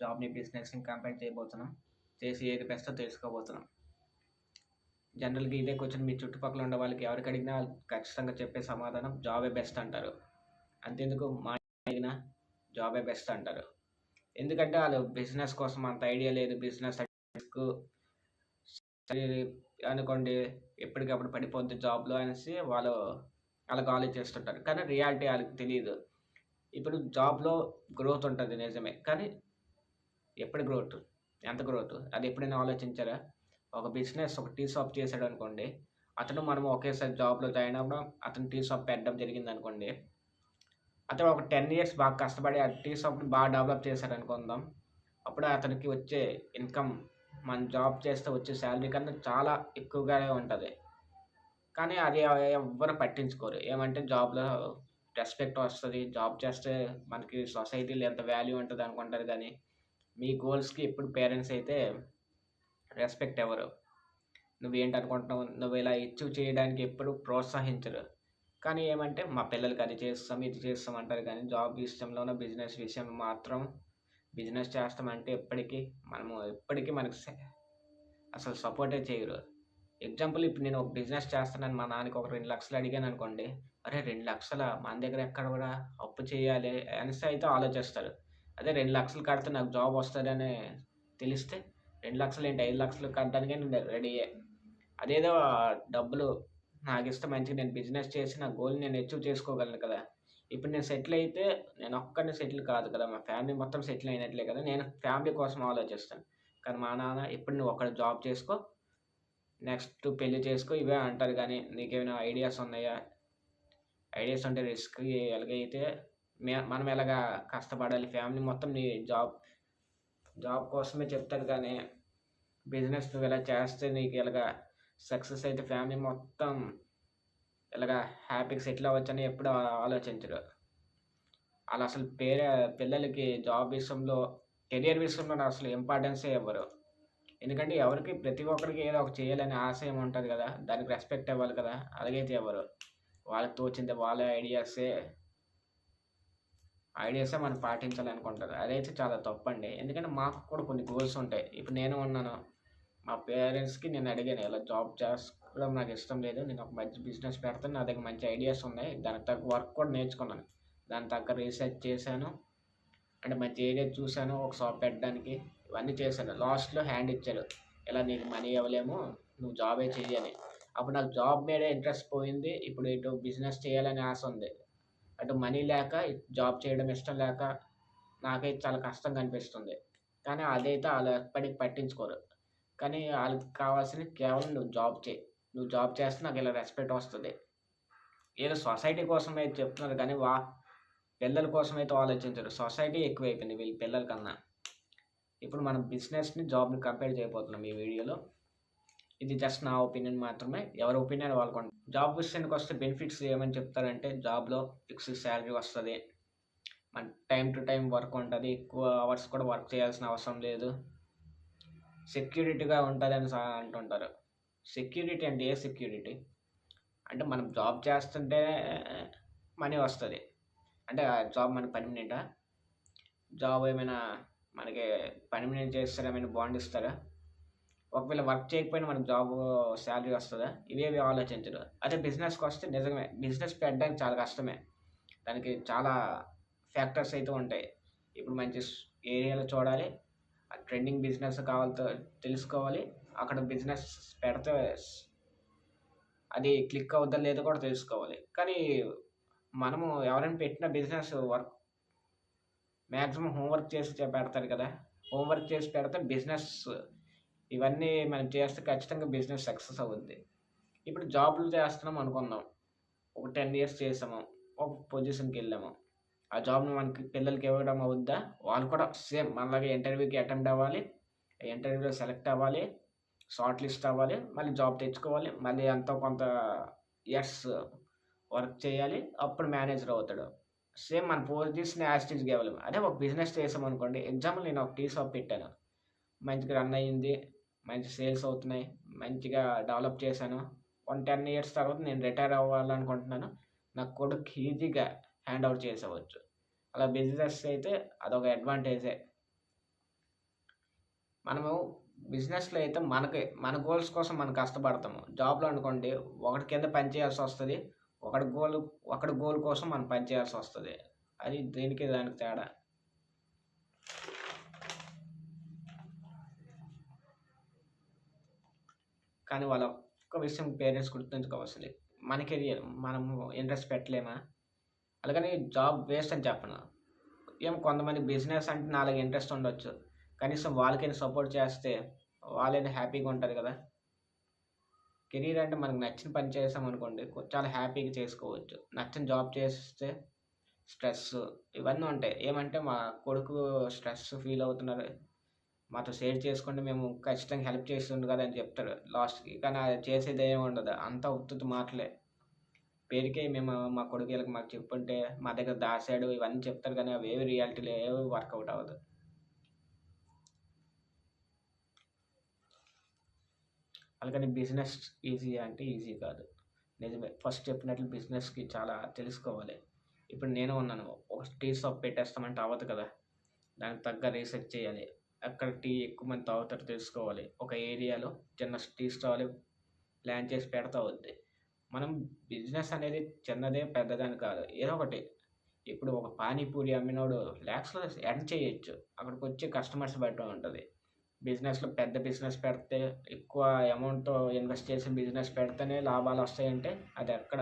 జాబ్‌ని, బిజినెస్‌ని కంపేర్ చేయబోతున్నాం. చేసి ఏది బెస్టో తెలుసుకోబోతున్నాం. జనరల్‌గా ఇదే క్వెషన్ మీ చుట్టుపక్కల ఉన్న వాళ్ళకి ఎవరికడిగినా ఖచ్చితంగా చెప్పే సమాధానం జాబే బెస్ట్ అంటారు. అంతెందుకు మా అడిగినా జాబే బెస్ట్ అంటారు. ఎందుకంటే ఆళ్ళు బిజినెస్ కోసం అంత ఐడియా లేదు. బిజినెస్ రిస్కు అనుకోండి ఎప్పటికప్పుడు పడిపోద్ది జాబ్‌లో అనేసి ఆళ్ళకి ఆలోచిస్తుంటారు. కానీ రియాలిటీ ఆళ్ళకి తెలీదు. ఇప్పుడు జాబ్‌లో గ్రోత్ ఉంటది నిజమే. కానీ ఎప్పుడు గ్రోత్? ఎంత గ్రోత్? అది ఎప్పుడైనా ఆలోచించారా? ఒక బిజినెస్ ఒక టీ షాప్ చేసాడనుకోండి. మనం ఒకేసారి జాబ్‌లో జాయిన్ అవ్వడం, అతను టీ షాప్ పెట్టడం జరిగిందనుకోండి. అతను ఒక 10 ఇయర్స్ బాగా కష్టపడి ఆ టీ షాప్‌ని బాగా డెవలప్ చేశాడనుకుందాం. అప్పుడు అతనికి వచ్చే ఇన్‌కమ్ మన జాబ్ చేస్తే వచ్చే సాలరీ కన్నా చాలా ఎక్కువగానే ఉంటది. కానీ అది ఎవ్వరు పట్టించుకోరు. ఏమంటే జాబ్‌లో రెస్పెక్ట్ వస్తది. జాబ్ చేస్తే మనకి సొసైటీలో ఎంత వాల్యూ ఉంటదనుకుంటారు గానీ, మీ గోల్స్‌కి ఎప్పుడు పేరెంట్స్ అయితే రెస్పెక్ట్ ఇవ్వరు. నువ్వేంటనుకుంటున్నావు? నువ్విలా అచీవ్ చేయడానికి ఎప్పుడు ప్రోత్సహించరు. కానీ ఏమంటే, మా పిల్లలకి అది చేస్తాం, ఇది చేస్తాం అంటారు కానీ, జాబ్ విషయంలోనో, బిజినెస్ విషయం మాత్రం బిజినెస్ చేస్తామంటే ఎప్పటికి మనకు అసలు సపోర్టే చేయరు. ఎగ్జాంపుల్ ఇప్పుడు నేను ఒక బిజినెస్ చేస్తున్నాను. మా నాన్నకి ఒక 2,00,000 అడిగాననుకోండి. అరే! 2,00,000 మన దగ్గర ఎక్కడ కూడా అప్పు చేయాలి అనేసి అయితే ఆలోచిస్తారు. అదే 2,00,000 కడితే నాకు జాబ్ వస్తదని తెలిస్తే 2,00,000 ఏంటి 5,00,000 కట్టడానికే నేను రెడీయే. అదేదో డబ్బులు నాకిస్తే మంచిగా నేను బిజినెస్ చేసి నా గోల్‌ని నేను అచీవ్ చేసుకోగలను కదా! ఇప్పుడు నేను సెటిల్ అయితే నేనొక్కడినే సెటిల్ కాదు కదా! మా ఫ్యామిలీ మొత్తం సెటిల్ అయినట్లే కదా! నేను ఫ్యామిలీ కోసం ఆలోచిస్తాను. కానీ మా నాన్న ఇప్పుడు నువ్వొక్కడు జాబ్ చేసుకో నెక్స్ట్ పెళ్లి చేసుకో ఇవే అంటారు గానీ, నీకేమైనా ఐడియాస్ ఉన్నాయా? ఐడియాస్ ఉంటే రిస్క్ ఎలాగైతే మనం ఎలాగా కష్టపడాలి ఫ్యామిలీ మొత్తం నీ జాబ్ జాబ్ కోసమే చెప్తారు గానీ, బిజినెస్ నువ్విలా చేస్తే నీకు ఇలాగా సక్సెస్ అయితే ఫ్యామిలీ మొత్తం ఇలాగా హ్యాపీగా సెటిల్ అవ్వచ్చని ఎప్పుడు ఆలోచించరు. ఆళ్ళసలు పిల్లలకి జాబ్ విషయంలో, కెరియర్ విషయంలో అసలు ఇంపార్టెన్సే ఇవ్వరు. ఎందుకంటే ఎవరికి ప్రతి ఒక్కరికి ఏదో ఒకటి చేయాలనే ఆశయం ఉంటది గదా! దానికి రెస్పెక్ట్ ఇవ్వాలి కదా! అలాగైతే ఇవ్వరు. వాళ్ళకి తోచింది వాళ్ళ ఐడియాసే మనం పాటించాలనుకుంటారు. అదైతే చాలా తప్పండి. ఎందుకంటే మాకు కూడా కొన్ని గోల్స్ ఉంటాయి. ఇప్పుడు నేను ఉన్నాను. మా పేరెంట్స్‌కి నేను అడిగాను. ఇలా జాబ్ చేసుకోవడం నాకిష్టం లేదు. నేను ఒక మంచి బిజినెస్ పెడతాను. నా దగ్గర మంచి ఐడియాస్ ఉన్నాయి. దానికి తగ్గ వర్క్ కూడా నేర్చుకున్నాను. దానికి తగ్గ రీసెర్చ్ చేశాను. అంటే మంచి ఏరియా చూసాను ఒక షాప్ పెట్టడానికి. ఇవన్నీ చేశాను. లాస్ట్‌లో హ్యాండ్ ఇచ్చాడు. ఇలా నీకు మనీ ఇవ్వలేము. నువ్వు జాబే చెయ్యి అని. అప్పుడు నాకు జాబ్ మీదే ఇంట్రెస్ట్ పోయింది. ఇప్పుడు ఇటు బిజినెస్ చేయాలని ఆశ ఉంది. అటు మనీ లేక, ఇటు జాబ్ చేయడం ఇష్టం లేక నాకైతే చాలా కష్టంగా అనిపిస్తుంది. కానీ అదైతే ఆళ్ళు ఎప్పటికి పట్టించుకోరు. కానీ ఆళ్ళకి కావాల్సింది కేవలం నువ్వు జాబ్ చెయి. నువ్వు జాబ్ చేస్తే నాకిలా రెస్పెక్ట్ వస్తది. ఏదో సొసైటీ కోసమే చెప్తున్నారు కానీ పిల్లల కోసమైతే ఆలోచించరు. సొసైటీ ఎక్కువైపోయింది వీళ్ళ పిల్లల కన్నా. ఇప్పుడు మనం బిజినెస్‌ని, జాబ్‌ని కంపేర్ చేయబోతున్నాం ఈ వీడియోలో. ఇది జస్ట్ నా ఒపీనియన్ మాత్రమే. ఎవరి ఒపీనియన్ వాళ్ళకుంటది. జాబ్ విషయానికొస్తే బెనిఫిట్స్ ఏమని చెప్తారంటే జాబ్‌లో ఫిక్స్డ్ సాలరీ వస్తది. మన టైమ్ టు టైమ్ వర్క్ ఉంటది. ఎక్కువ అవర్స్ కూడా వర్క్ చేయాల్సిన అవసరం లేదు. సెక్యూరిటీగా ఉంటదని అంటుంటారు. సెక్యూరిటీ అంటే ఏ సెక్యూరిటీ? అంటే మనం జాబ్ చేస్తుంటే మనీ వస్తది. అంటే ఆ జాబ్ మనకి పర్మనెంటా? జాబ్ ఏమైనా మనకి పర్మనెంట్ చేస్తారా? ఏమైనా బాండ్ ఇస్తారా? ఒకవేళ వర్క్ చేయకపోయినా మనకు సాలరీ వస్తదా? ఇవేవి ఆలోచించరు. అదే బిజినెస్‌కొస్తే నిజమే. బిజినెస్ పెట్టడానికి చాలా కష్టమే. దానికి చాలా ఫ్యాక్టర్స్ అయితే ఉంటాయి. ఇప్పుడు మంచి ఏరియాలో చూడాలి. ట్రెండింగ్ బిజినెస్ తెలుసుకోవాలి. అక్కడ బిజినెస్ పెడితే అది క్లిక్ అవుద్దా లేదో కూడా తెలుసుకోవాలి. కానీ మనము ఎవరైనా పెట్టిన బిజినెస్ మాక్సిమం హోంవర్క్ చేసి పెడతారు కదా! హోంవర్క్ చేసి పెడితే బిజినెస్ ఇవన్నీ మనం చేస్తే ఖచ్చితంగా బిజినెస్ సక్సెస్ అవుద్ది. ఇప్పుడు జాబ్‌లు చేస్తున్నాం అనుకుందాం. ఒక 10 ఇయర్స్ చేసాము. ఒక పొజిషన్‌కెళ్ళాము. ఆ జాబ్‌ని మనకి పిల్లలకి ఇవ్వడం అవుద్దా? వాళ్ళు కూడా సేమ్ మనలాగా ఇంటర్వ్యూకి అటెంప్ట్ అవ్వాలి. ఇంటర్వ్యూలో సెలెక్ట్ అవ్వాలి. షార్ట్ లిస్ట్ అవ్వాలి. మళ్ళీ జాబ్ తెచ్చుకోవాలి. మళ్ళీ ఎంతో కొంత ఇయర్స్ వర్క్ చేయాలి. అప్పుడు మేనేజర్ అవుతాడు. సేమ్ మన పొజిషన్ యాజ్ ఇట్ ఈస్‌గా ఇవ్వలేము. అదే ఒక బిజినెస్ చేసామనుకోండి. ఎగ్జాంపుల్ నేను ఒక టీ షాప్ పెట్టాను. మంచిగా రన్ అయ్యింది. మంచి సేల్స్ అవుతున్నాయి. మంచిగా డెవలప్ చేశాను. 10 ఇయర్స్ తర్వాత నేను రిటైర్ అవ్వాలనుకుంటున్నాను. నా కొడుక్కి ఈజీగా హ్యాండ్ ఓవర్ చేసేవచ్చు. అలా బిజినెస్ అయితే అదొక అడ్వాంటేజే. మనము బిజినెస్‌లో అయితే మన గోల్స్ కోసం మనం కష్టపడతాము. జాబ్‌లో అనుకోండి ఒకడి కింద పని చేయాల్సొస్తది. ఒకడి గోల్ ఒకడి గోల్ కోసం మనం పని చేయాల్సొస్తది. అది దీనికి దానికి తేడా. కానీ వాళ్ళ ఒక్క విషయం పేరెంట్స్ గుర్తుంచుకోవాల్సింది. మన కెరియర్ మనము ఇంట్రెస్ట్ పెట్టలేమా? అలాగని జాబ్ వేస్ట్ అని చెప్పను. కొంతమంది బిజినెస్ అంటే నాలాగా ఇంట్రెస్ట్ ఉండొచ్చు. కనీసం వాళ్ళకైనా సపోర్ట్ చేస్తే వాళ్ళైనా హ్యాపీగా ఉంటారు కదా! కెరీర్ అంటే మనకు నచ్చిన పని చేసామనుకోండి చాలా హ్యాపీగా చేసుకోవచ్చు. నచ్చని జాబ్ చేస్తే స్ట్రెస్ ఇవన్నీ ఉంటాయి. ఏమంటే మా కొడుకు స్ట్రెస్ ఫీల్ అవుతున్నారు. మాతో షేర్ చేసుకుంటే మేము ఖచ్చితంగా హెల్ప్ చేస్తుండు కదా అని చెప్తాడు లాస్ట్‌కి. కానీ అది చేసేదేమి ఉండదు. అంతా ఉత్తుత్తి మాటలే. పేరుకే మేము మా కొడుకు ఈళ్ళకి మాకు చెప్పుంటే మా దగ్గర దాసాడు ఇవన్నీ చెప్తారు కానీ అవేవి రియాలిటీలో ఏవి వర్కౌట్ అవ్వదు. అలాగని బిజినెస్ ఈజీయా అంటే ఈజీ కాదు. నిజమే. ఫస్ట్ చెప్పినట్లు బిజినెస్‌కి చాలా తెలుసుకోవాలి. ఇప్పుడు నేను ఉన్నాను. ఒక టీ షాప్ పెట్టేస్తామంటే అవ్వదు కదా! దానికి తగ్గ రీసెర్చ్ చేయాలి. అక్కడ టీ ఎక్కువ మంది తాగుతారో తెలుసుకోవాలి. ఒక ఏరియాలో చిన్న టీ స్టాల్ ప్లాన్ చేసి పెడితే అవుద్ది. మనం బిజినెస్ అనేది చిన్నదే, పెద్దదని కాదు. ఏదో ఒకటి. ఇప్పుడు ఒక పానీపూరి అమ్మినోడు లాక్స్‌లో ఎర్న్ చేయొచ్చు. అక్కడికొచ్చే కస్టమర్స్ బట్టి ఉంటది. బిజినెస్‌లో పెద్ద బిజినెస్ పెడితే ఎక్కువ అమౌంట్‌తో ఇన్వెస్ట్ చేసి బిజినెస్ పెడితేనే లాభాలొస్తాయంటే అదెక్కడ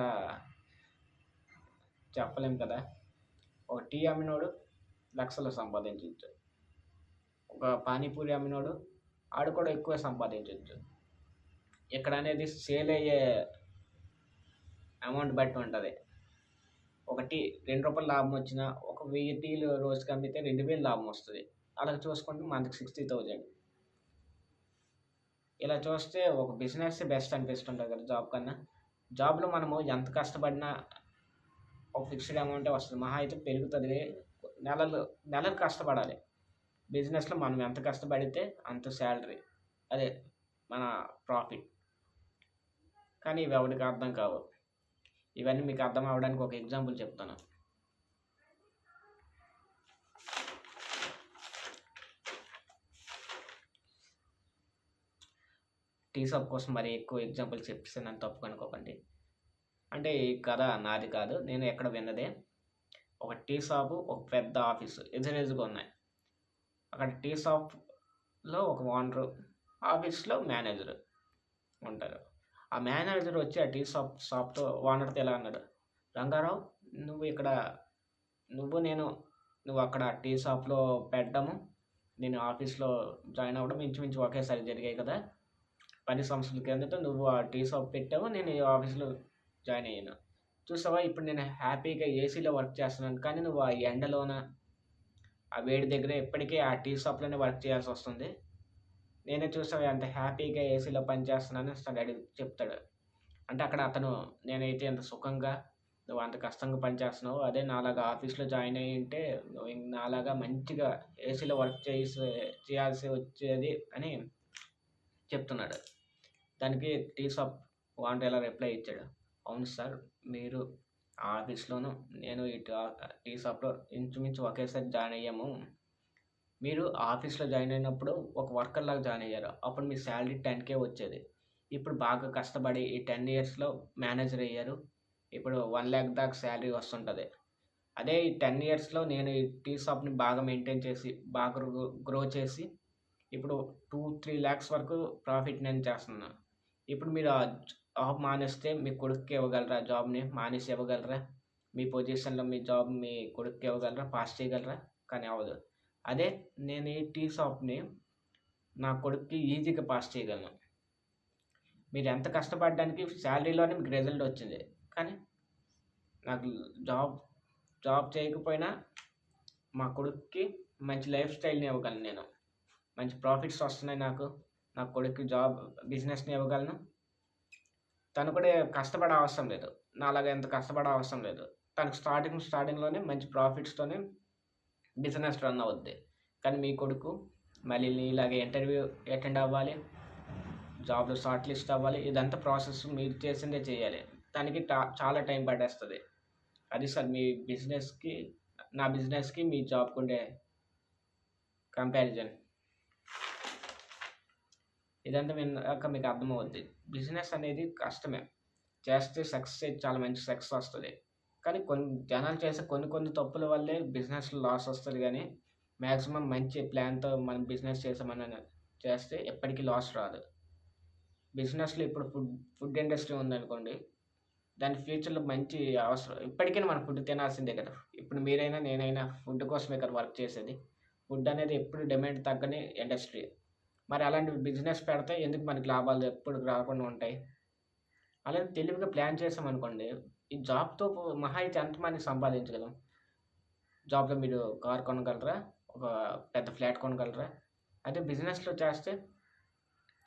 చెప్పలేం కదా! ఒక టీ అమ్మినోడు లక్షల్లో సంపాదించొచ్చు. ఒక పానీపూరి అమ్మినోడు ఆడు కూడా ఎక్కువే సంపాదించొచ్చు. ఇక్కడనేది సేల్ అయ్యే అమౌంట్ బట్టి ఉంటది. ఒక టీ రూ. 2 లాభం వచ్చినా, ఒక 1000 టీలు రోజుకి అమ్మితే 2000 లాభం వస్తది. అలా చూసుకుంటే మంత్‌కి 60,000. ఇలా చూస్తే ఒక బిజినెస్సే బెస్ట్ అనిపిస్తుంటది కదా! జాబ్ కన్నా. జాబ్‌లో మనము ఎంత కష్టపడినా ఒక ఫిక్స్‌డ్ అమౌంటే వస్తది. మహా అయితే పెరుగుతది. నెలలు నెలలు కష్టపడాలి. బిజినెస్‌లో మనం ఎంత కష్టపడితే అంత సాలరీ. అదే మన ప్రాఫిట్. కానీ ఇవి ఎవడికి అర్థం కావు. ఇవన్నీ మీకు అర్థం అవ్వడానికి ఒక ఎగ్జాంపుల్ చెప్తాను. టీ షాప్ కోసం మరి ఎక్కువ ఎగ్జాంపుల్ చెప్పేసానని తప్పుగా అనుకోకండి. అంటే ఈ కథ నాది కాదు. నేను ఎక్కడ విన్నదే. ఒక టీ షాపు, ఒక పెద్ద ఆఫీసు ఎదురెదురుగా ఉన్నాయి. అక్కడ టీ షాప్‌లో ఒక ఓనరు, ఆఫీస్‌లో మేనేజరు ఉంటారు. ఆ మేనేజర్ వచ్చి ఆ టీ షాప్‌తో ఓనర్‌తో ఇలా అన్నాడు. "రంగారావు నువ్వు ఇక్కడ నేను నువ్వు అక్కడ టీ షాప్‌లో పెట్టడము, నేను ఆఫీస్‌లో జాయిన్ అవ్వడం ఇంచుమించు ఒకేసారి జరిగాయి కదా! 10 సంవత్సరాల కిందట నువ్వు ఆ టీ షాప్ పెట్టావు. నేను ఈ ఆఫీస్‌లో జాయిన్ అయ్యాను. చూసావా ఇప్పుడు నేను హ్యాపీగా ఏసీలో వర్క్ చేస్తున్నాను. కానీ నువ్వు ఆ ఎండలోన, ఆ వేడి దగ్గర ఎప్పటికీ ఆ టీ షాప్‌లోనే వర్క్ చేయాల్సొస్తుంది. నేనే చూసావా ఎంత హ్యాపీగా ఏసీలో పనిచేస్తున్నానని చెప్తాడు. అంటే అక్కడ అతను నేనైతే ఎంత సుఖంగా, నువ్వు అంత కష్టంగా పనిచేస్తున్నావు. అదే నాలాగా ఆఫీస్‌లో జాయిన్ అయ్యుంటే నువ్వు నాలాగా మంచిగా ఏసీలో వర్క్ చేయాల్సి వచ్చేది అని చెప్తున్నాడు. దానికి టీ షాప్ ఓనర్ ఇలా రిప్లై ఇచ్చాడు. అవును సార్. మీరు ఆఫీస్‌లోను, నేను టీ షాప్‌లో ఇంచుమించు ఒకేసారి జాయిన్ అయ్యాము. మీరు ఆఫీస్‌లో జాయిన్ అయినప్పుడు ఒక వర్కర్‌లాగా జాయిన్ అయ్యారు. అప్పుడు మీ సాలరీ 10,000 వచ్చేది. ఇప్పుడు బాగా కష్టపడి ఈ 10 ఇయర్స్‌లో మేనేజర్ అయ్యారు. ఇప్పుడు 1,00,000 దాకా సాలరీ వస్తుంటది. అదే ఈ 10 ఇయర్స్‌లో నేను ఈ టీ షాప్‌ని బాగా మెయింటైన్ చేసి, బాగా గ్రో చేసి ఇప్పుడు 2, 3 లాక్స్ వరకు ప్రాఫిట్ నేను చేస్తున్నాను. ఇప్పుడు మీరు ఆ జాబ్ మానేస్తే మీ కొడుక్కి ఇవ్వగలరా జాబ్‌ని? మానేసి ఇవ్వగలరా? మీ పొజిషన్‌లో మీ జాబ్ మీ కొడుక్కి ఇవ్వగలరా? పాస్ చేయగలరా? కానీ అవ్వదు. అదే నేను ఈ టీ షాప్‌ని నా కొడుక్కి ఈజీగా పాస్ చేయగలను. మీరెంత కష్టపడ్డానికి సాలరీలోనే మీకు రిజల్ట్ వచ్చింది. కానీ నాకు జాబ్ జాబ్ చేయకపోయినా మా కొడుక్కి మంచి లైఫ్ స్టైల్‌ని ఇవ్వగలను నేను. మంచి ప్రాఫిట్స్ వస్తున్నాయి నాకు. నా కొడుక్కి బిజినెస్‌ని ఇవ్వగలను. తను కూడా కష్టపడే అవసరం లేదు. నాలాగా ఎంత కష్టపడే అవసరం లేదు. తనకు స్టార్టింగ్‌లోనే మంచి ప్రాఫిట్స్‌తోనే బిజినెస్ రన్ అవుద్ది. కానీ మీ కొడుకు మళ్ళీ నీలాగే ఇంటర్వ్యూ అటెండ్ అవ్వాలి. జాబ్‌లో షార్ట్ లిస్ట్ అవ్వాలి. ఇదంతా ప్రాసెస్ మీరు చేసిందే చేయాలి. దానికి చాలా టైం పట్టేస్తది. అది సార్ మీ బిజినెస్‌కి నా బిజినెస్‌కి మీ జాబ్‌కుండే కంపారిజన్. ఇదంతా విన్నాక మీకు అర్థమవుద్ది. బిజినెస్ అనేది కష్టమే. చేస్తే సక్సెస్ చాలా మంచి సక్సెస్ వస్తది. కానీ జనాలు చేసే కొన్ని తప్పుల వల్లే బిజినెస్‌లో లాస్ వస్తది గానీ, మాక్సిమం మంచి ప్లాన్‌తో మనం బిజినెస్ చేస్తే ఎప్పటికి లాస్ రాదు. బిజినెస్‌లో ఇప్పుడు ఫుడ్ ఇండస్ట్రీ ఉందనుకోండి. దాని ఫ్యూచర్‌లో మంచి అవసరం ఇప్పటికైనా మనం ఫుడ్ తినాల్సిందే కదా! ఇప్పుడు మీరైనా, నేనైనా ఫుడ్ కోసమే కదా వర్క్ చేసేది. ఫుడ్ అనేది ఎప్పుడు డిమాండ్ తగ్గని ఇండస్ట్రీ. మరి అలాంటి బిజినెస్ పెడితే ఎందుకు మనకి లాభాలు ఎప్పుడు రాకుండా ఉంటాయి? అలాగే తెలివిగా ప్లాన్ చేసామనుకోండి, ఈ జాబ్‌తో మహా అయితే ఎంతమంది సంపాదించగలం? జాబ్‌లో మీరు కార్ కొనగలరా? ఒక పెద్ద ఫ్లాట్ కొనగలరా? అదే బిజినెస్‌లో చేస్తే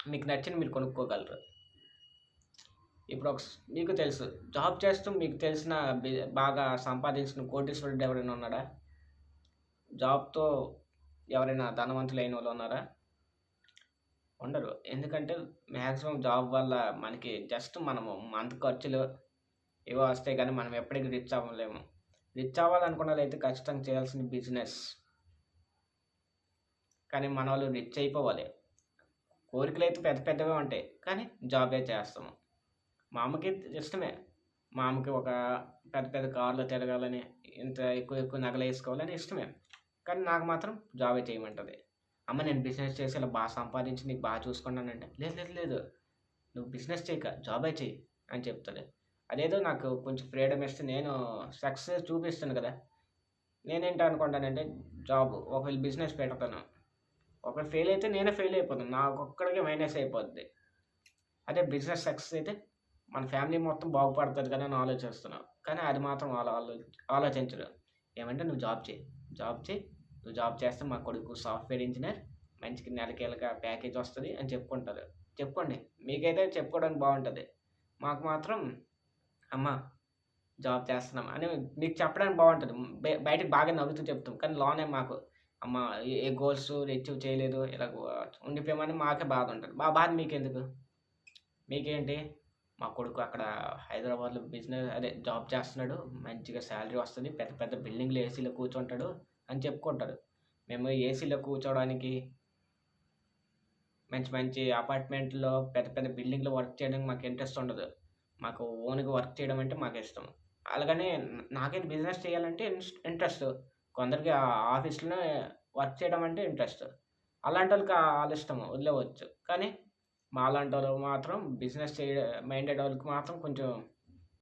మీకు నచ్చింది మీరు కొనుక్కోగలరు. ఇప్పుడు మీకు తెలుసు. జాబ్ చేస్తూ మీకు తెలిసిన బి బాగా సంపాదించిన కోటీశ్వరుడు ఎవరైనా ఉన్నాడా? జాబ్‌తో ఎవరైనా ధనవంతులైనోళ్ళు ఉన్నారా? ఉండరు. ఎందుకంటే మాక్సిమం జాబ్ వల్ల మనకి జస్ట్ మనము మంత్ ఖర్చులు ఇవే వస్తాయి కానీ మనం ఎప్పటికి రిచ్ అవ్వలేము. రిచ్ అవ్వాలనుకున్నోళ్ళైతే ఖచ్చితంగా చేయాల్సింది బిజినెస్. కానీ మనోళ్ళు రిచ్ అయిపోవాలి. కోరికలైతే పెద్ద పెద్దవే ఉంటాయి. కానీ జాబే చేస్తాము. మా అమ్మకి ఇష్టమే. మా అమ్మకి ఒక పెద్ద పెద్ద కార్‌లో తిరగాలని, ఇంత ఎక్కువ ఎక్కువ నగలేసుకోవాలని ఇష్టమే. కానీ నాకు మాత్రం జాబే చేయమంటది. అమ్మ నేను బిజినెస్ చేసి ఇలా సంపాదించి నీకు చూసుకుంటానంటే, లేదు లేదు లేదు. నువ్వు బిజినెస్ చేయక జాబే చెయ్యి అని చెప్తది. అదేదో నాకు కొంచెం ఫ్రీడమ్ ఇస్తే నేను సక్సెస్ చూపిస్తాను కదా! నేనేంటి అనుకుంటానంటే ఒకవేళ బిజినెస్ పెడతాను. ఒకవేళ ఫెయిల్ అయితే నేనే ఫెయిల్ అయిపోతాను. నాకొక్కడికే మైనస్ అయిపోద్ది. అదే బిజినెస్ సక్సెస్ అయితే మన ఫ్యామిలీ మొత్తం బాగుపడతది కదా అని ఆలోచిస్తున్నాం. కానీ అది మాత్రం ఆలోచించరు. ఏమంటే నువ్వు జాబ్ చెయి. జాబ్ చెయి. నువ్వు జాబ్ చేస్తే మా కొడుకు సాఫ్ట్‌వేర్ ఇంజినీర్. మంచిగా నెలకి ప్యాకేజ్ వస్తది అని చెప్పుకుంటారు. చెప్పుకోండి. మీకైతే చెప్పుకోవడానికి బావుంటది. మాకు మాత్రం అమ్మ జాబ్ చేస్తున్నాం అని మీకు చెప్పడానికి బావుంటది. బయటకి బాగా నవ్వుతూ చెప్తాం. కానీ లోనే మాకు అమ్మ ఏ గోల్స్ అచీవ్ చేయలేదు. ఇలా ఉండిపోయామని మాకే బాధ ఉంటది. మా బాధ మీకెందుకు? మీకేంటి? మా కొడుకు అక్కడ హైదరాబాద్‌లో జాబ్ చేస్తున్నాడు. మంచిగా సాలరీ వస్తది. పెద్ద పెద్ద బిల్డింగ్‌లో ఏసీలో కూర్చుంటాడు అని చెప్పుకుంటారు. మేము ఏసీలో కూర్చోవడానికి, మంచి మంచి అపార్ట్మెంట్‌లో పెద్ద పెద్ద బిల్డింగ్‌లో వర్క్ చేయడానికి మాకు ఇంట్రెస్ట్ ఉండదు. మాకు ఓన్‌గా వర్క్ చేయడం అంటే మాకిష్టం. అలాగని నాకైతే బిజినెస్ చేయాలంటే ఇంట్రెస్ట్. కొందరికి ఆఫీస్‌లోనే వర్క్ చేయడం అంటే ఇంట్రెస్ట్. అలాంటోళ్ళకి ఆళ్ళిష్టం వదిలేయవచ్చు. కానీ మాలాంటోళ్ళు మాత్రం బిజినెస్ మైండెడ్ వాళ్ళకి మాత్రం కొంచెం